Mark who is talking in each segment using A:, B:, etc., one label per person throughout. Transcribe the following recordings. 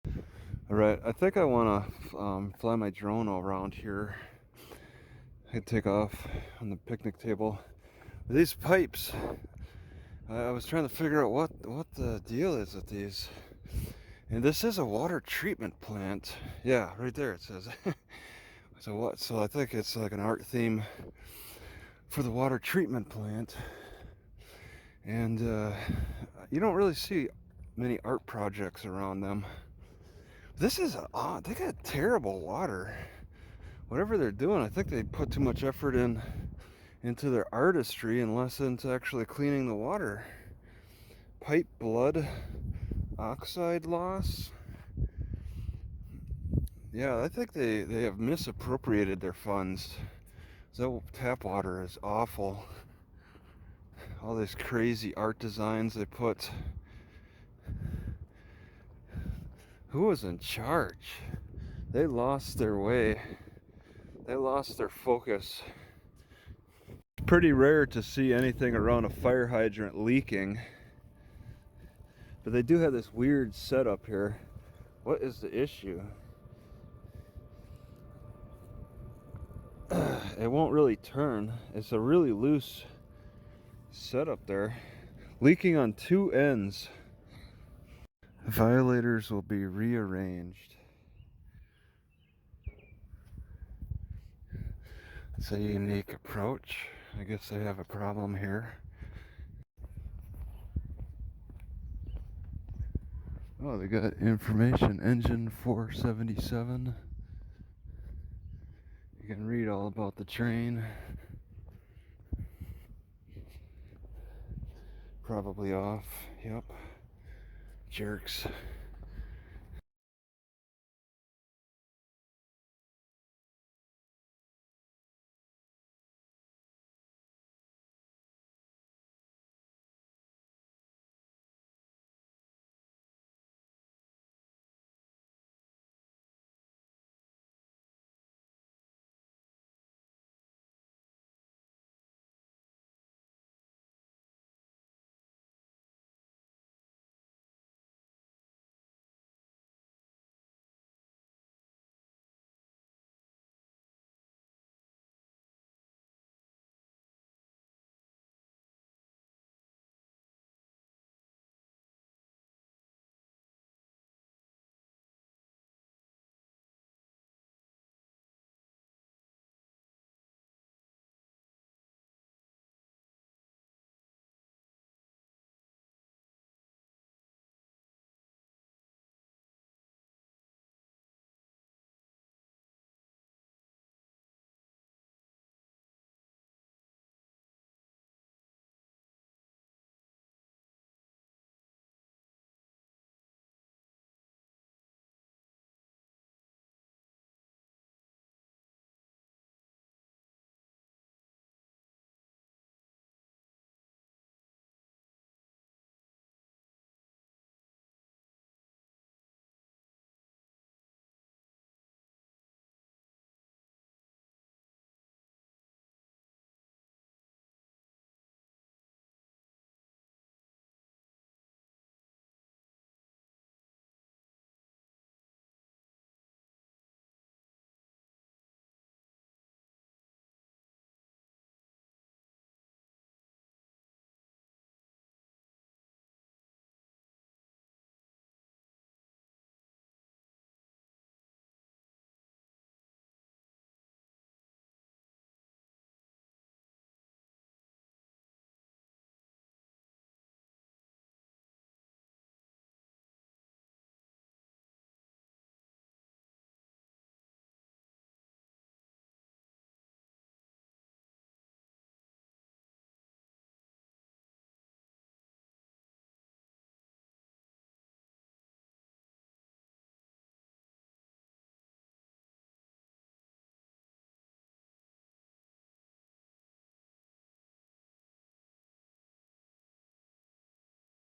A: Alright, I think I want to fly my drone around here. I could take off on the picnic table. These pipes, I was trying to figure out what the deal is with these. And this is a water treatment plant. Yeah, right there it says. So what? So I think it's like an art theme for the water treatment plant. And you don't really see many art projects around them. This is they got terrible water. Whatever they're doing, I think they put too much effort into their artistry and less into actually cleaning the water. Pipe blood oxide loss. Yeah, I think they have misappropriated their funds. So tap water is awful. All these crazy art designs they put. Who was in charge? They lost their way. They lost their focus. It's pretty rare to see anything around a fire hydrant leaking. But they do have this weird setup here. What is the issue? It won't really turn. It's a really loose setup there. Leaking on two ends. Violators will be rearranged. It's a unique approach. I guess they have a problem here. Oh, they got information. Engine 477. You can read all about the train. Probably off. Yep. Jerks.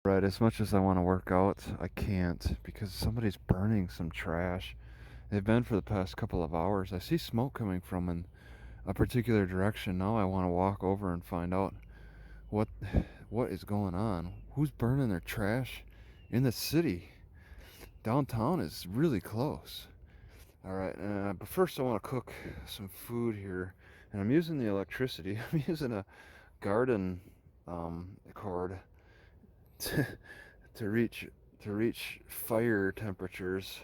A: Right, as much as I want to work out, I can't because somebody's burning some trash. They've been for the past couple of hours. I see smoke coming from in a particular direction. Now I want to walk over and find out what what is going on. Who's burning their trash in the city? downtown is really close. Alright, but first I want to cook some food here. And I'm using the electricity. I'm using a garden cord to reach fire temperatures.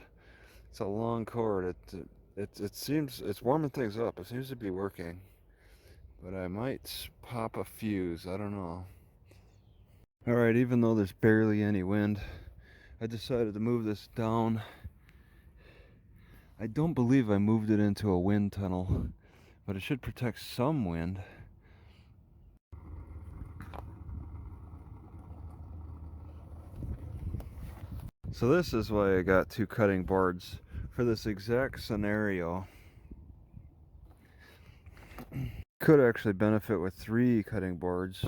A: It's a long cord. It seems it's warming things up. It seems to be working. But I might pop a fuse. I don't know. Alright, even though there's barely any wind, I decided to move this down. I don't believe I moved it into a wind tunnel, but it should protect some wind. So this is why I got 2 cutting boards for this exact scenario. Could actually benefit with 3 cutting boards.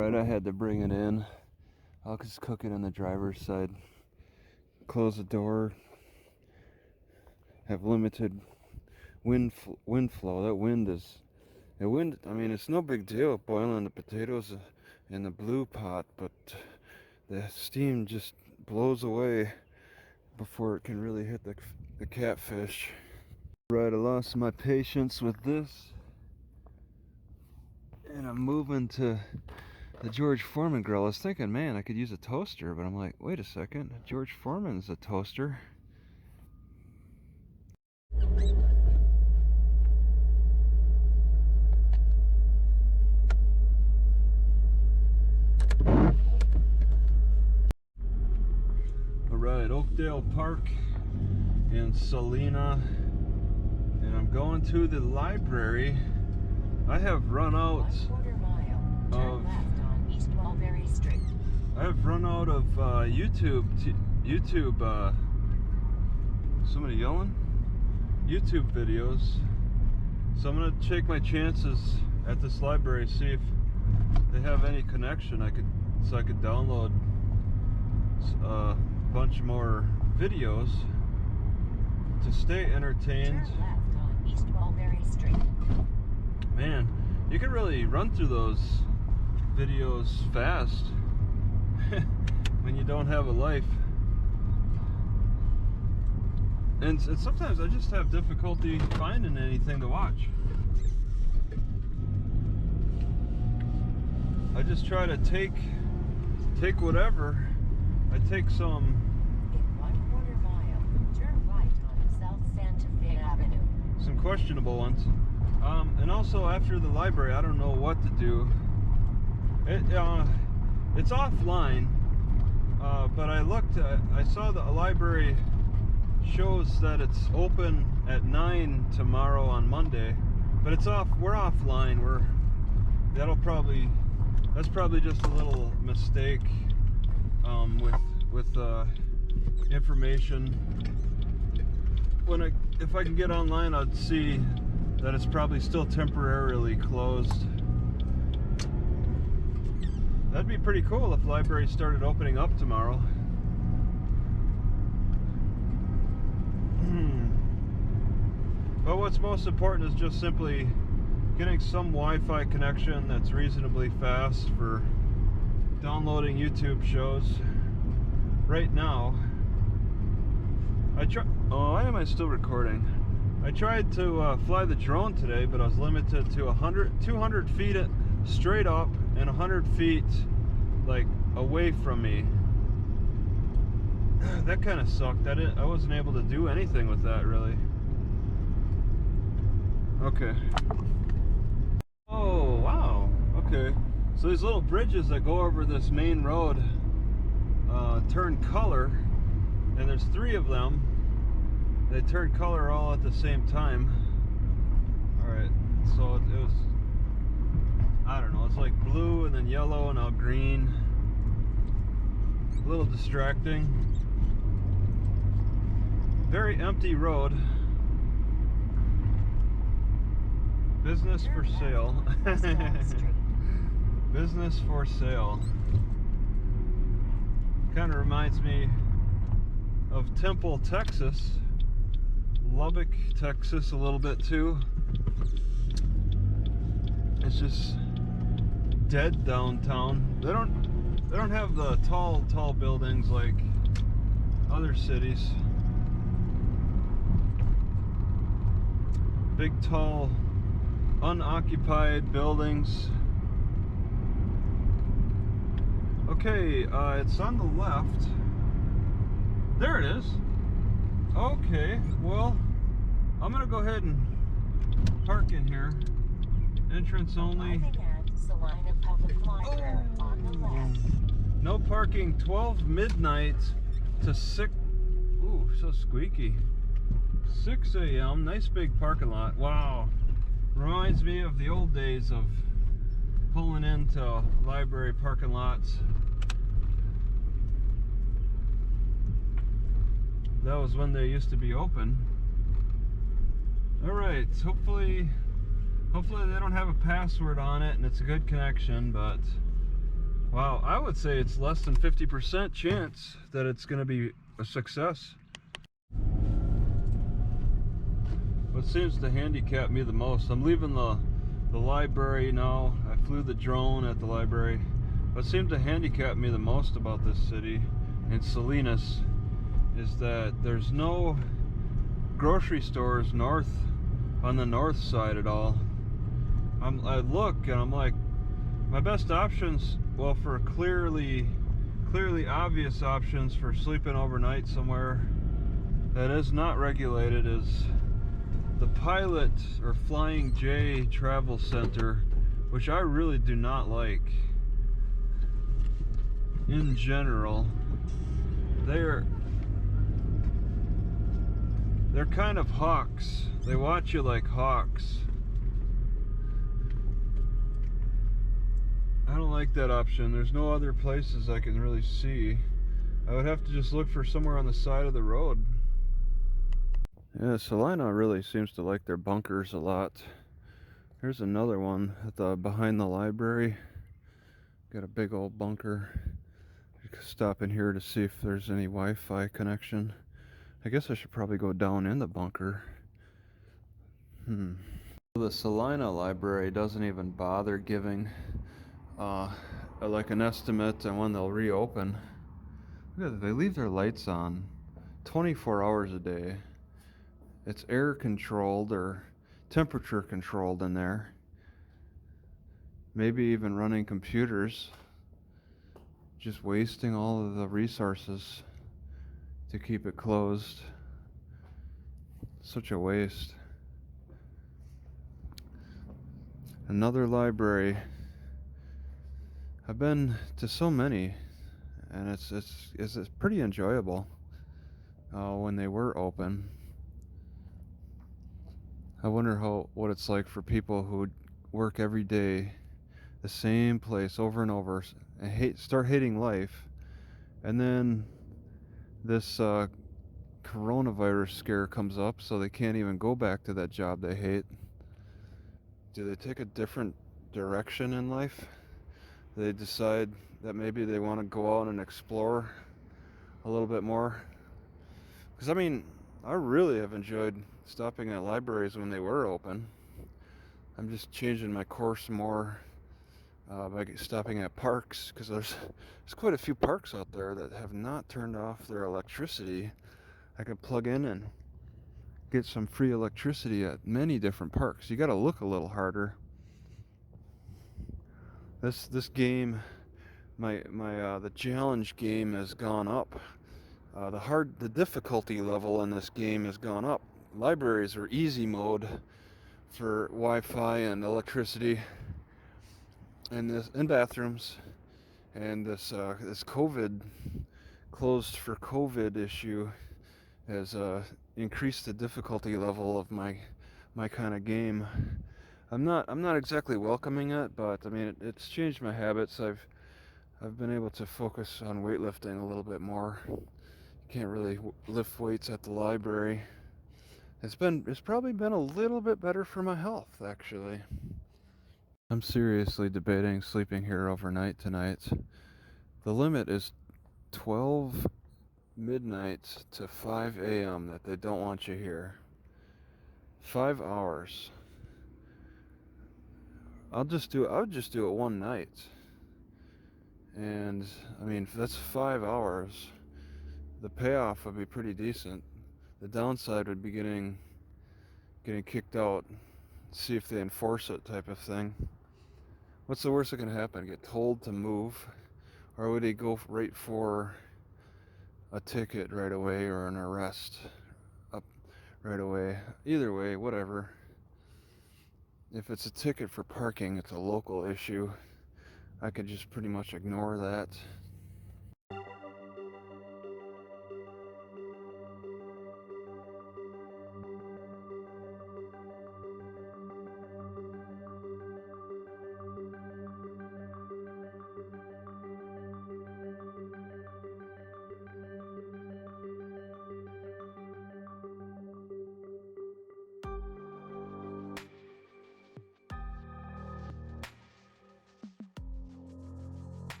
A: Right, I had to bring it in. I'll just cook it on the driver's side. Close the door. Have limited wind flow. That wind is... I mean, it's no big deal boiling the potatoes in the blue pot, but the steam just blows away before it can really hit the catfish. Right, I lost my patience with this, and I'm moving to the George Foreman grill. I was thinking, man, I could use a toaster, but I'm like, wait a second, George Foreman's a toaster. Alright, Oakdale Park in Salina, and I'm going to the library. I have run out of YouTube somebody yelling? YouTube videos. So I'm gonna take my chances at this library, see if they have any connection. I could download a bunch more videos to stay entertained.
B: Turn left on East Mulberry Street.
A: Man, you can really run through those videos fast when you don't have a life. And sometimes I just have difficulty finding anything to watch. I just try to take whatever. I take some...
B: In 1/4 mile, turn right on South Santa Fe Avenue.
A: Some questionable ones. And also after the library, I don't know what to do. It's offline, but I looked. I saw the library shows that it's open at 9 tomorrow on Monday, but it's off. We're offline. That's probably just a little mistake with information. If I can get online, I'd see that it's probably still temporarily closed. That'd be pretty cool if libraries started opening up tomorrow. But what's most important is just simply getting some Wi-Fi connection that's reasonably fast for downloading YouTube shows. Right now, why am I still recording? I tried to fly the drone today, but I was limited to 200 feet straight up and 100 feet like away from me. That kind of sucked. I wasn't able to do anything with that really. Okay. Oh wow. Okay. So these little bridges that go over this main road turn color, and there's 3 of them. They turn color all at the same time. Alright, so it was, I don't know, it's like blue and then yellow and now green. A little distracting. Very empty road. Business for sale. Business for sale. Kind of reminds me of Temple, Texas. Lubbock, Texas a little bit too. It's just dead downtown. They don't have the tall buildings like other cities. Big, tall, unoccupied buildings. Okay, it's on the left. There it is. Okay, well, I'm gonna go ahead and park in here. Entrance only.
B: Arriving at Salina Public Library on the left.
A: No parking 12 midnight to 6. Ooh, so squeaky. 6 a.m. Nice big parking lot. Wow. Reminds me of the old days of pulling into library parking lots. That was when they used to be open. Alright, hopefully they don't have a password on it and it's a good connection, but wow, I would say it's less than 50% chance that it's going to be a success. What seems to handicap me the most, I'm leaving the library now. I flew the drone at the library. What seemed to handicap me the most about this city in Salinas is that there's no grocery stores on the north side at all. I look and I'm like, my best options, well, for clearly obvious options for sleeping overnight somewhere that is not regulated, is the Pilot or Flying J Travel Center, which I really do not like in general. They're kind of hawks. They watch you like hawks. I don't like that option. There's no other places I can really see. I would have to just look for somewhere on the side of the road. Yeah, Salina really seems to like their bunkers a lot. Here's another one at the behind the library. Got a big old bunker. You can stop in here to see if there's any Wi-Fi connection. I guess I should probably go down in the bunker. The Salina library doesn't even bother giving like an estimate on when they'll reopen. Look at that, they leave their lights on 24 hours a day. It's air controlled or temperature controlled in there. Maybe even running computers. Just wasting all of the resources to keep it closed. Such a waste. Another library. I've been to so many, and it's pretty enjoyable when they were open. I wonder what it's like for people who work every day the same place over and over and start hating life, and then this coronavirus scare comes up, so they can't even go back to that job they hate. Do they take a different direction in life? They decide that maybe they want to go out and explore a little bit more. Because I mean, I really have enjoyed stopping at libraries when they were open. I'm just changing my course more by stopping at parks, because there's quite a few parks out there that have not turned off their electricity. I could plug in and get some free electricity at many different parks. You got to look a little harder. This game, the challenge game has gone up. The difficulty level in this game has gone up. Libraries are easy mode for Wi-Fi and electricity, and bathrooms, and this COVID closed for COVID issue has increased the difficulty level of my kind of game. I'm not exactly welcoming it, but I mean it's changed my habits. I've been able to focus on weightlifting a little bit more. Can't really lift weights at the library. It's probably been a little bit better for my health, actually. I'm seriously debating sleeping here overnight tonight. The limit is 12 midnight to 5 a.m. that they don't want you here. 5 hours. I would just do it one night. And I mean, that's 5 hours. The payoff would be pretty decent. The downside would be getting kicked out. See if they enforce it, type of thing. What's the worst that can happen? Get told to move, or would they go right for a ticket right away or an arrest up right away? Either way, whatever. If it's a ticket for parking, it's a local issue. I could just pretty much ignore that.